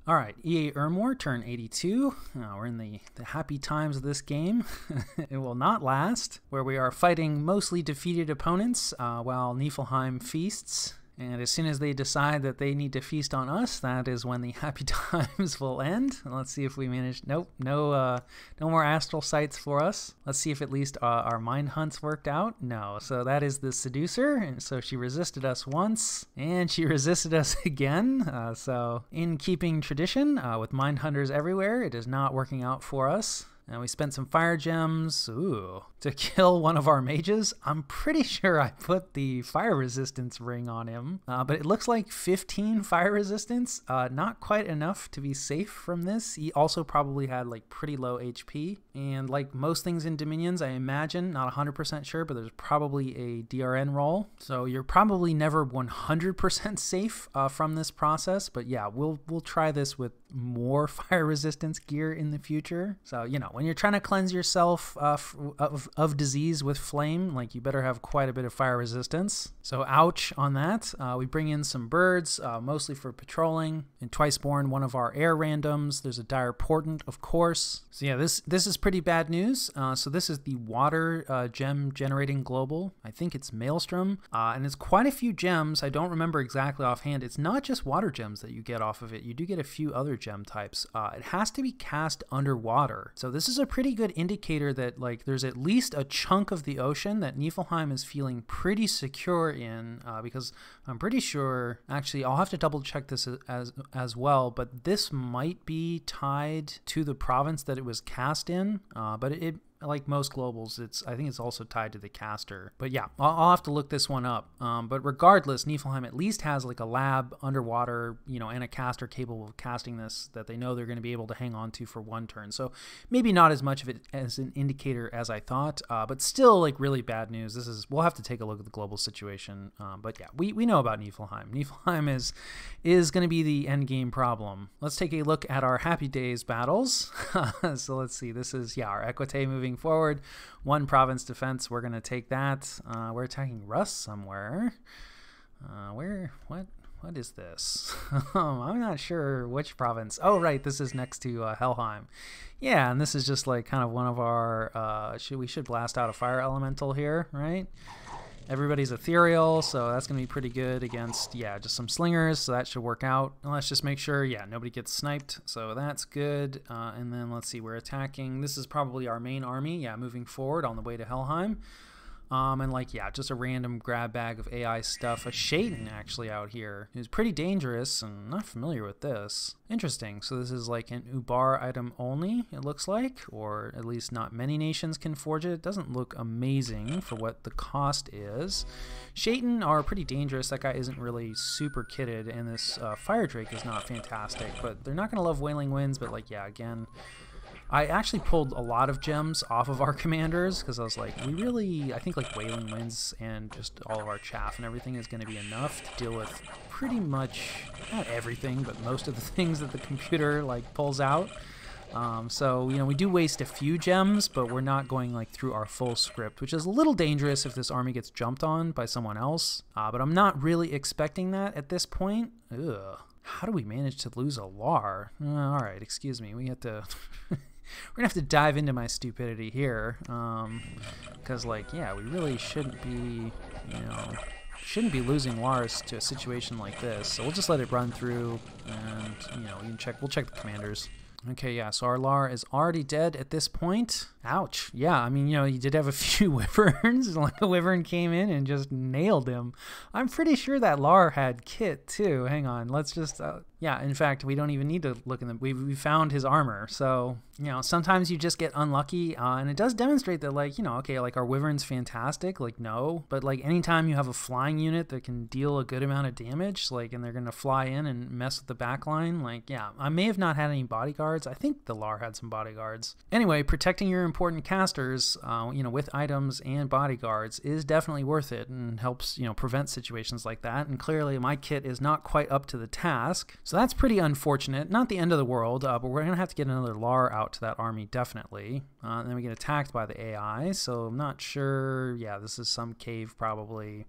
All right, EA Ermor, turn 82. We're in the happy times of this game. It will not last, where we are fighting mostly defeated opponents while Niflheim feasts. And as soon as they decide that they need to feast on us, that is when the happy times will end. Let's see if we manage. Nope, no more astral sights for us. Let's see if at least our mind hunts worked out. No, so that is the seducer. And so she resisted us once, and she resisted us again. So in keeping tradition, with mind hunters everywhere, it is not working out for us. And we spent some fire gems, to kill one of our mages. I'm pretty sure I put the fire resistance ring on him, but it looks like 15 fire resistance, not quite enough to be safe from this. He also probably had like pretty low HP, and like most things in Dominions, I imagine, not 100% sure, but there's probably a DRN roll. So you're probably never 100% safe from this process, but yeah, we'll try this with more fire resistance gear in the future. So, you know, when you're trying to cleanse yourself of disease with flame, like, you better have quite a bit of fire resistance. So ouch on that. We bring in some birds, mostly for patrolling. And Twiceborn, one of our air randoms. There's a dire portent, of course. So yeah, this is pretty bad news. So this is the water gem generating global. I think it's Maelstrom, and it's quite a few gems. I don't remember exactly offhand. It's not just water gems that you get off of it. You do get a few other gem types. It has to be cast underwater. So this is a pretty good indicator that, like, there's at least a chunk of the ocean that Niflheim is feeling pretty secure in, because I'm pretty sure, actually I'll have to double check this as well, but this might be tied to the province that it was cast in, but it like most globals, I think it's also tied to the caster. But yeah, I'll have to look this one up. But regardless, Niflheim at least has like a lab underwater, you know, and a caster capable of casting this that they know they're going to be able to hang on to for one turn. So maybe not as much of it as an indicator as I thought, but still like really bad news. We'll have to take a look at the global situation. But yeah, we know about Niflheim. Niflheim is going to be the end game problem. Let's take a look at our Happy Days battles. So let's see. This is, yeah, our Equite moving forward. One province defense, we're going to take that. We're attacking Rust somewhere. What is this? I'm not sure which province. Oh, right, this is next to Helheim. Yeah, and this is just like kind of one of our, we should blast out a fire elemental here, right? Everybody's ethereal, so that's going to be pretty good against, yeah, just some slingers, so that should work out. And let's just make sure, yeah, nobody gets sniped, so that's good. And then let's see, we're attacking. This is probably our main army, yeah, moving forward on the way to Helheim. And like, yeah, just a random grab bag of AI stuff. A Shaitan actually out here, who's pretty dangerous, and not familiar with this. Interesting. So this is like an Ubar item only, it looks like, or at least not many nations can forge it. It doesn't look amazing for what the cost is. Shaitan are pretty dangerous. That guy isn't really super kitted, and this Fire Drake is not fantastic, but they're not going to love Wailing Winds, but like, yeah, again, I actually pulled a lot of gems off of our commanders because I was like, I think like Wailing Winds and just all of our chaff and everything is going to be enough to deal with pretty much, not everything, but most of the things that the computer like pulls out. So, you know, we do waste a few gems, but we're not going like through our full script, which is a little dangerous if this army gets jumped on by someone else. But I'm not really expecting that at this point. Ugh. How do we manage to lose a Lar? All right, excuse me. We have to... We're gonna have to dive into my stupidity here, because like, yeah, we really shouldn't be, losing Lars to a situation like this. So we'll just let it run through, and you know, we'll check the commanders. Okay, yeah, so our Lar is already dead at this point. Ouch. Yeah, I mean, you know, he did have a few wyverns. Like, a wyvern came in and just nailed him. I'm pretty sure that Lar had kit, too. Hang on, let's just... yeah, in fact, we don't even need to look in the... We found his armor, so... You know, sometimes you just get unlucky, and it does demonstrate that, like, you know, okay, like, our wyvern's fantastic, like, no. But, like, anytime you have a flying unit that can deal a good amount of damage, like, and they're gonna fly in and mess with the back line, like, yeah. I may have not had any bodyguards. I think the Lar had some bodyguards. Anyway, protecting your important casters, you know, with items and bodyguards is definitely worth it and helps, you know, prevent situations like that. And clearly my kit is not quite up to the task. So that's pretty unfortunate. Not the end of the world, but we're going to have to get another Lar out to that army, definitely. And then we get attacked by the AI, so I'm not sure. Yeah, this is some cave probably.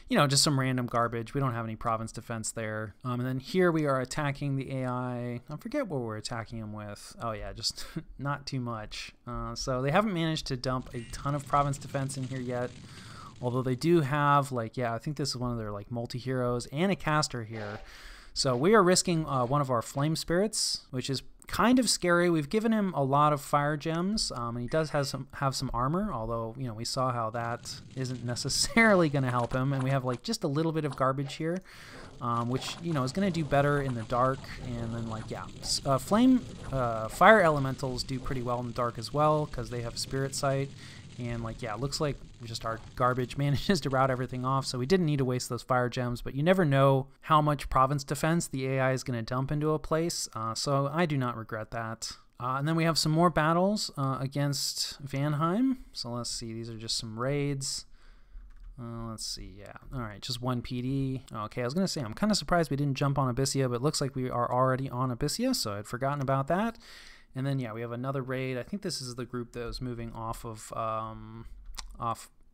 you know, just some random garbage. We don't have any province defense there. And then here we are attacking the AI. I forget what we're attacking them with. Oh yeah, just not too much. So they haven't managed to dump a ton of province defense in here yet. Although they do have, like, yeah, I think this is one of their, like, multi-heroes and a caster here. So we are risking one of our flame spirits, which is kind of scary. We've given him a lot of fire gems, and he does have some armor, although, you know, we saw how that isn't necessarily going to help him. And we have, like, just a little bit of garbage here, which, you know, is going to do better in the dark. And then, like, yeah, fire elementals do pretty well in the dark as well because they have spirit sight. And, like, yeah, it looks like just our garbage manages to rout everything off, so we didn't need to waste those fire gems, but you never know how much province defense the AI is going to dump into a place, so I do not regret that. And then we have some more battles against Vanheim. So let's see, these are just some raids. Let's see, yeah. All right, just one PD. Okay, I was going to say, I'm kind of surprised we didn't jump on Abyssia, but it looks like we are already on Abyssia, so I'd forgotten about that. And then, yeah, we have another raid. I think this is the group that was moving off of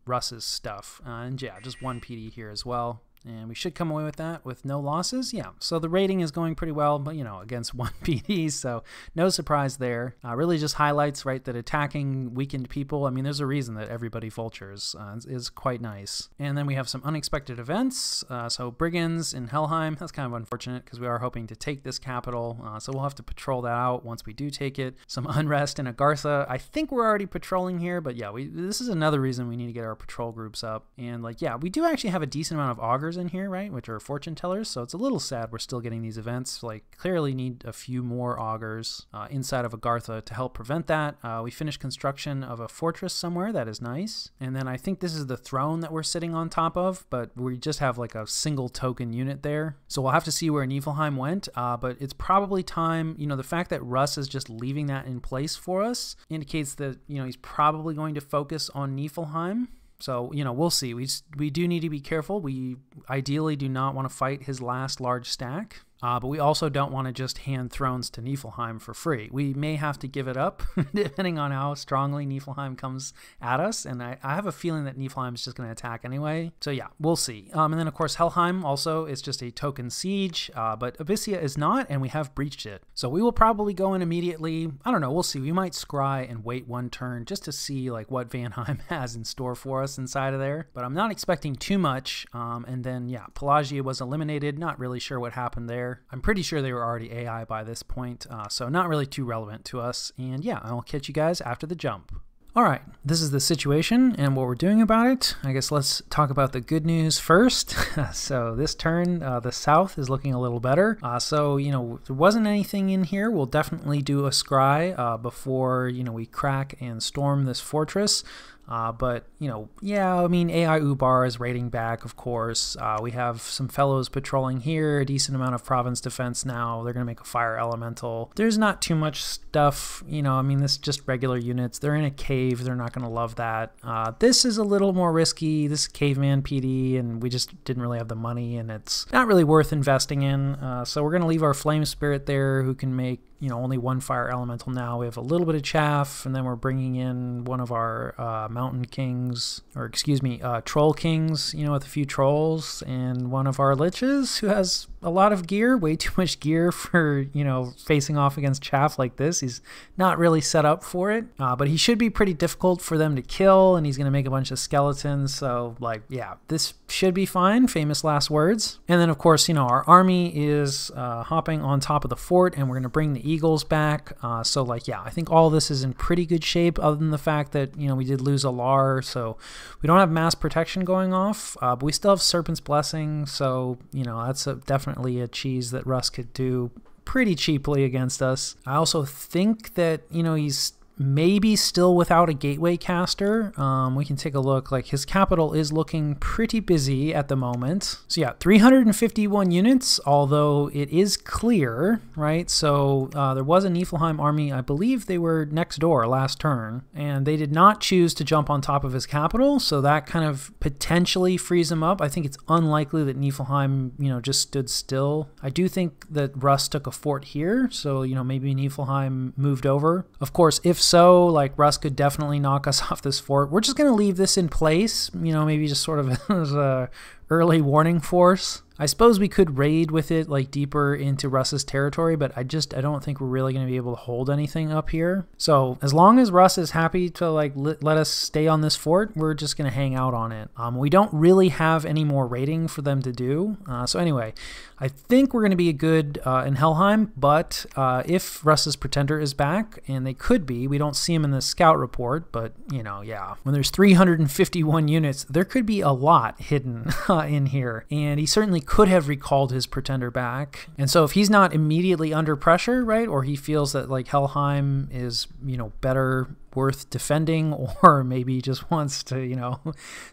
Russ's stuff. And, yeah, just one PD here as well. And we should come away with that with no losses. Yeah, so the rating is going pretty well, but, you know, against one PD, so no surprise there. Really just highlights, right, that attacking weakened people, I mean, there's a reason that everybody vultures is quite nice. And then we have some unexpected events. So brigands in Helheim, that's kind of unfortunate because we are hoping to take this capital, so we'll have to patrol that out once we do take it. Some unrest in Agartha. I think we're already patrolling here, but yeah, this is another reason we need to get our patrol groups up. And, like, yeah, we do actually have a decent amount of augurs in here, right, which are fortune tellers, so it's a little sad we're still getting these events. Like, clearly need a few more augurs inside of Agartha to help prevent that. We finished construction of a fortress somewhere. That is nice. And then I think this is the throne that we're sitting on top of, but we just have like a single token unit there, so we'll have to see where Niflheim went, but it's probably time. You know, the fact that Russ is just leaving that in place for us indicates that, you know, he's probably going to focus on Niflheim. So, you know, we'll see. We do need to be careful. We ideally do not want to fight his last large stack. But we also don't want to just hand thrones to Niflheim for free. We may have to give it up depending on how strongly Niflheim comes at us. And I have a feeling that Niflheim is just going to attack anyway. So yeah, we'll see. And then of course Helheim also is just a token siege, but Abyssia is not, and we have breached it. So we will probably go in immediately. I don't know, we'll see. We might scry and wait one turn just to see like what Vanheim has in store for us inside of there. But I'm not expecting too much. And then yeah, Pelagia was eliminated. Not really sure what happened there. I'm pretty sure they were already AI by this point, so not really too relevant to us. And yeah, I'll catch you guys after the jump. All right, this is the situation and what we're doing about it. I guess let's talk about the good news first. So this turn, the south is looking a little better. So, you know, there wasn't anything in here. We'll definitely do a scry before, you know, we crack and storm this fortress. But, you know, yeah, I mean, AI Ubar is raiding back, of course. We have some fellows patrolling here, a decent amount of province defense now. They're going to make a fire elemental. There's not too much stuff, you know, I mean, this is just regular units. They're in a cave. They're not going to love that. This is a little more risky. This is caveman PD, and we just didn't really have the money, and it's not really worth investing in. So we're going to leave our flame spirit there, who can make, you know, only one fire elemental now. We have a little bit of chaff, and then we're bringing in one of our mountain kings, or excuse me, troll kings, you know, with a few trolls, and one of our liches who has a lot of gear, way too much gear for, you know, facing off against chaff like this. He's not really set up for it, but he should be pretty difficult for them to kill, and he's going to make a bunch of skeletons. So, like, yeah, this should be fine. Famous last words. And then, of course, you know, our army is hopping on top of the fort, and we're going to bring the eagles back. So, like, yeah, I think all this is in pretty good shape, other than the fact that, you know, we did lose a Lar, so we don't have mass protection going off, but we still have Serpent's Blessing, so, you know, that's definitely a cheese that Russ could do pretty cheaply against us. I also think that, you know, he's maybe still without a gateway caster. We can take a look. Like, his capital is looking pretty busy at the moment. So yeah, 351 units, although it is clear, right? So there was a Niflheim army. I believe they were next door last turn, and they did not choose to jump on top of his capital, so that kind of potentially frees him up. I think it's unlikely that Niflheim, you know, just stood still. I do think that Russ took a fort here, so, you know, maybe Niflheim moved over. Of course, if so, like, Russ could definitely knock us off this fort. We're just going to leave this in place, you know, maybe just sort of as a early warning force. I suppose we could raid with it like deeper into Russ's territory, but I don't think we're really going to be able to hold anything up here. So as long as Russ is happy to like let us stay on this fort, we're just going to hang out on it. We don't really have any more raiding for them to do. So anyway, I think we're going to be good in Helheim, but if Russ's pretender is back, and they could be, we don't see him in the scout report, but you know, yeah, when there's 351 units, there could be a lot hidden in here, and he certainly could have recalled his pretender back. And so if he's not immediately under pressure, right, or he feels that like Helheim is, you know, better worth defending, or maybe he just wants to, you know,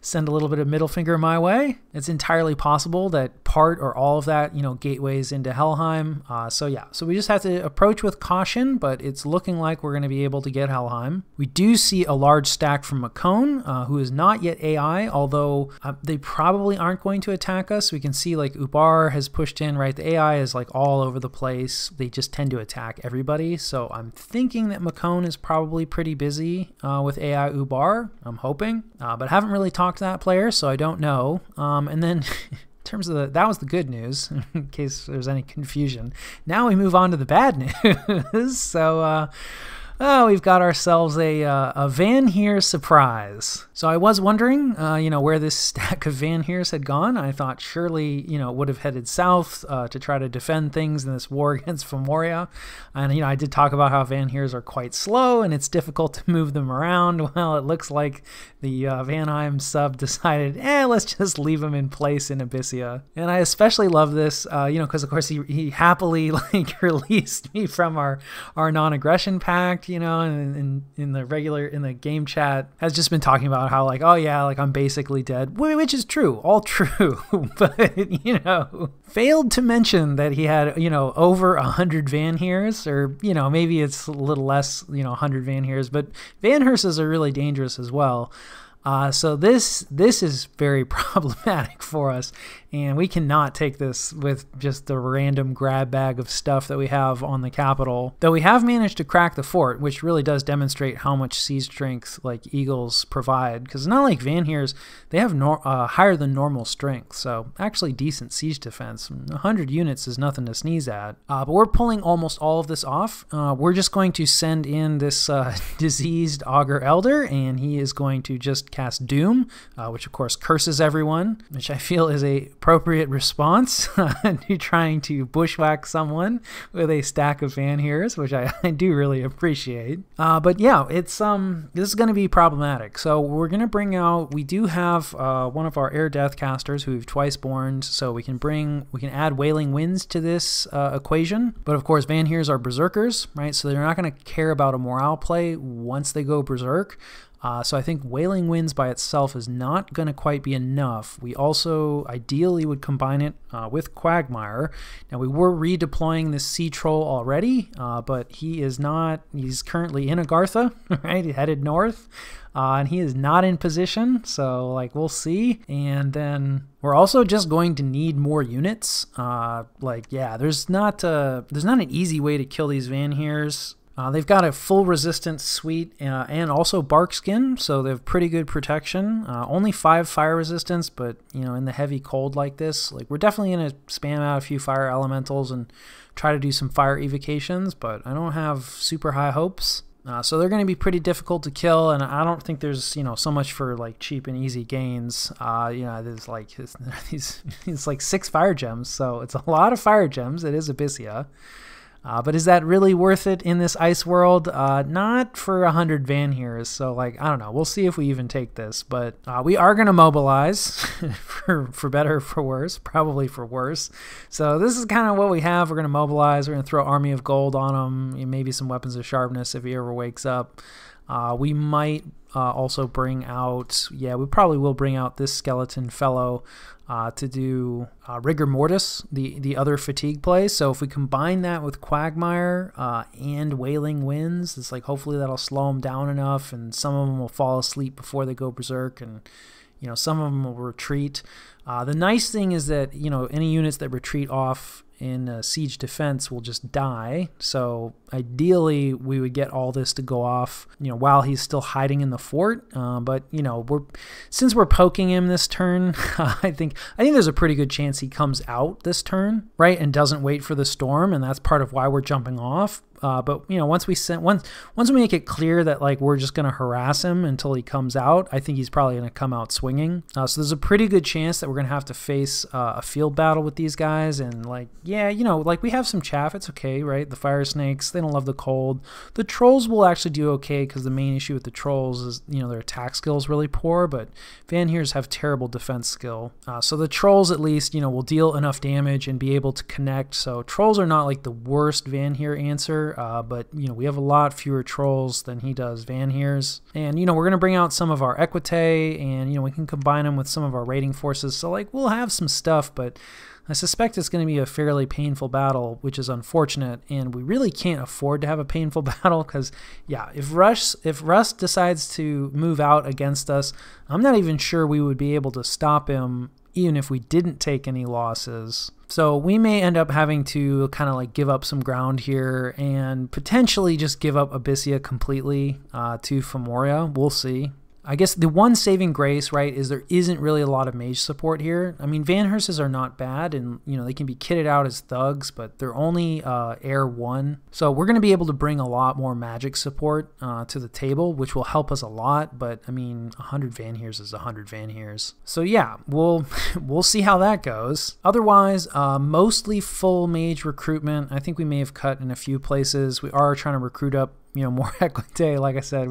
send a little bit of middle finger my way, it's entirely possible that part or all of that, you know, gateways into Helheim. So yeah, so we just have to approach with caution, but it's looking like we're going to be able to get Helheim. We do see a large stack from Makone, who is not yet AI, although they probably aren't going to attack us. We can see like Ubar has pushed in, right? The AI is like all over the place. They just tend to attack everybody. So I'm thinking that Makone is probably pretty busy with AI Ubar, I'm hoping, but I haven't really talked to that player, so I don't know. And then in terms of that was the good news, in case there's any confusion. Now we move on to the bad news. So we've got ourselves a Vanhere surprise. So I was wondering, you know, where this stack of Vanheres had gone. I thought surely, you know, it would have headed south to try to defend things in this war against Vanhere. And, you know, I did talk about how Vanheres are quite slow and it's difficult to move them around. Well, it looks like the Vanheim sub decided, let's just leave them in place in Abyssia. And I especially love this, you know, because of course he happily like released me from our non-aggression pact, you know, and in the game chat has just been talking about how like, oh yeah, like I'm basically dead, which is true, all true, but you know, failed to mention that he had, you know, over 100 Vanheres, or you know, maybe it's a little less, you know, 100 Vanheres, but Vanheres are really dangerous as well. So this is very problematic for us, and we cannot take this with just the random grab bag of stuff that we have on the capital. Though we have managed to crack the fort, which really does demonstrate how much siege strength like Eagles provide, because it's not like Vanheres, they have higher than normal strength, so actually decent siege defense. 100 units is nothing to sneeze at. But we're pulling almost all of this off. We're just going to send in this diseased Augur Elder, and he is going to just cast Doom, which of course curses everyone, which I feel is a appropriate response to trying to bushwhack someone with a stack of Vanheres, which I do really appreciate. But yeah, it's this is going to be problematic. So we're going to bring out, we do have one of our air deathcasters who we've twice borned, so we can add Wailing Winds to this equation. But of course Vanheres are berserkers, right? So they're not going to care about a morale play once they go berserk. So I think Wailing Winds by itself is not going to quite be enough. We also ideally would combine it with Quagmire. Now we were redeploying this Sea Troll already, but he is not, he's currently in Agartha, right? He headed north. And he is not in position, so like we'll see. And then we're also just going to need more units. Like yeah, there's not an easy way to kill these Vanheres. They've got a full resistance suite and also bark skin, so they have pretty good protection. Only 5 fire resistance, but you know, in the heavy cold like this, like we're definitely gonna spam out a few fire elementals and try to do some fire evocations, but I don't have super high hopes. So they're going to be pretty difficult to kill, and I don't think there's, you know, so much for like cheap and easy gains. You know, there's like it's like 6 fire gems, so it's a lot of fire gems. It is Abyssia. But is that really worth it in this ice world? Not for 100 Vanheres. So like, I don't know. We'll see if we even take this. But we are going to mobilize for better or for worse. Probably for worse. So this is kind of what we have. We're going to mobilize. We're going to throw Army of Gold on him. Maybe some Weapons of Sharpness if he ever wakes up. We might also bring out, yeah, we probably will bring out this skeleton fellow to do Rigor Mortis, the other fatigue play. So if we combine that with Quagmire and Wailing Winds, it's like hopefully that'll slow them down enough, and some of them will fall asleep before they go berserk, and you know, some of them will retreat. The nice thing is that, you know, any units that retreat off in siege defense will just die. So ideally, we would get all this to go off, while he's still hiding in the fort. But since we're poking him this turn, I think there's a pretty good chance he comes out this turn, right, and doesn't wait for the storm, and that's part of why we're jumping off. But once we make it clear that like we're just gonna harass him until he comes out, I think he's probably gonna come out swinging. So there's a pretty good chance that we're gonna have to face a field battle with these guys. And like, yeah, like we have some chaff. It's okay, right? The fire snakes, they don't love the cold. The trolls will actually do okay because the main issue with the trolls is their attack skill is really poor. But Vanheres have terrible defense skill. So the trolls at least will deal enough damage and be able to connect. So trolls are not like the worst Vanhere answer. But we have a lot fewer trolls than he does Vanheres, and we're gonna bring out some of our equite, and we can combine them with some of our raiding forces. So like we'll have some stuff, but I suspect it's going to be a fairly painful battle, which is unfortunate, and we really can't afford to have a painful battle because, yeah, if Russ decides to move out against us, I'm not even sure we would be able to stop him even if we didn't take any losses. So we may end up having to kind of like give up some ground here and potentially just give up Abyssia completely to Femoria. We'll see. I guess the one saving grace, right, is there isn't really a lot of mage support here. I mean, Vanherses are not bad, and, they can be kitted out as thugs, but they're only Air 1. So we're going to be able to bring a lot more magic support to the table, which will help us a lot, but, I mean, 100 Vanheres is 100 Vanheres. So, yeah, we'll see how that goes. Otherwise, mostly full mage recruitment. I think we may have cut in a few places. We are trying to recruit up more equite. Like I said,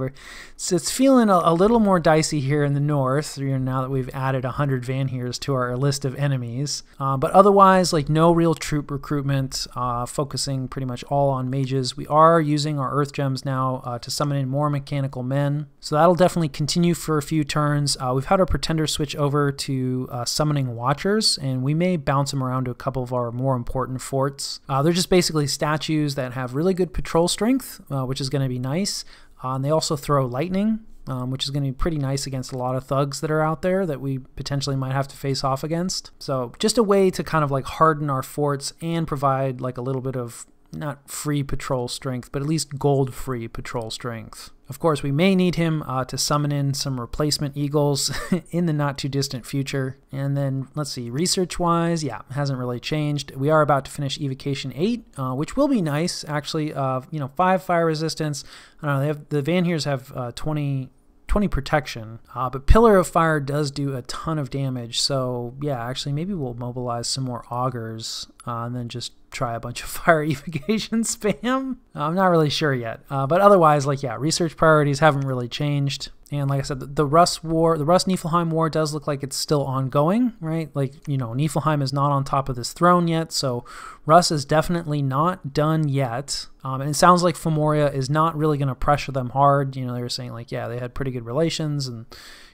it's feeling a little more dicey here in the north, now that we've added 100 Vanheres to our list of enemies. But otherwise, like no real troop recruitment, focusing pretty much all on mages. We are using our earth gems now to summon in more mechanical men. So that'll definitely continue for a few turns. We've had our pretender switch over to summoning watchers, and we may bounce them around to a couple of our more important forts. They're just basically statues that have really good patrol strength, which is going to be nice. And they also throw lightning, which is going to be pretty nice against a lot of thugs that are out there that we potentially might have to face off against. So just a way to kind of like harden our forts and provide like a little bit of not free patrol strength, but at least gold free patrol strength. Of course, we may need him to summon in some replacement eagles in the not too distant future. And then let's see, research wise, yeah, hasn't really changed. We are about to finish Evocation 8, which will be nice actually. 5 fire resistance. I don't know, the Vanheres have 20 protection, but Pillar of Fire does do a ton of damage. So yeah, actually maybe we'll mobilize some more augurs and then just try a bunch of fire evocation spam. I'm not really sure yet, but otherwise, like, yeah, research priorities haven't really changed. And like I said, the Russ Niflheim war does look like it's still ongoing, right? Like, Niflheim is not on top of this throne yet, so Russ is definitely not done yet. And it sounds like Femoria is not really going to pressure them hard. They were saying like, yeah, they had pretty good relations, and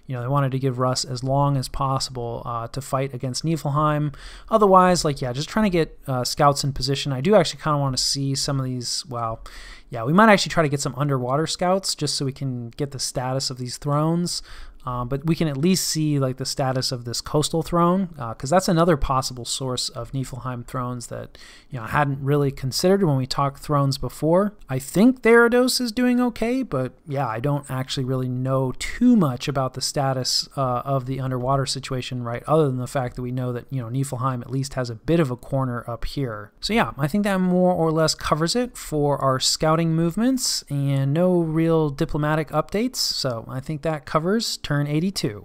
they wanted to give Russ as long as possible to fight against Niflheim. Otherwise, like, yeah, just trying to get scouts in position. I do actually kind of want to see some of these, well, yeah, we might actually try to get some underwater scouts just so we can get the status of these thrones. But we can at least see like the status of this coastal throne, because that's another possible source of Niflheim thrones that I hadn't really considered when we talked thrones before. I think Therados is doing okay, but yeah, I don't actually really know too much about the status of the underwater situation, right? Other than the fact that we know that Niflheim at least has a bit of a corner up here. So yeah, I think that more or less covers it for our scouting movements, and no real diplomatic updates. So I think that covers turn 82.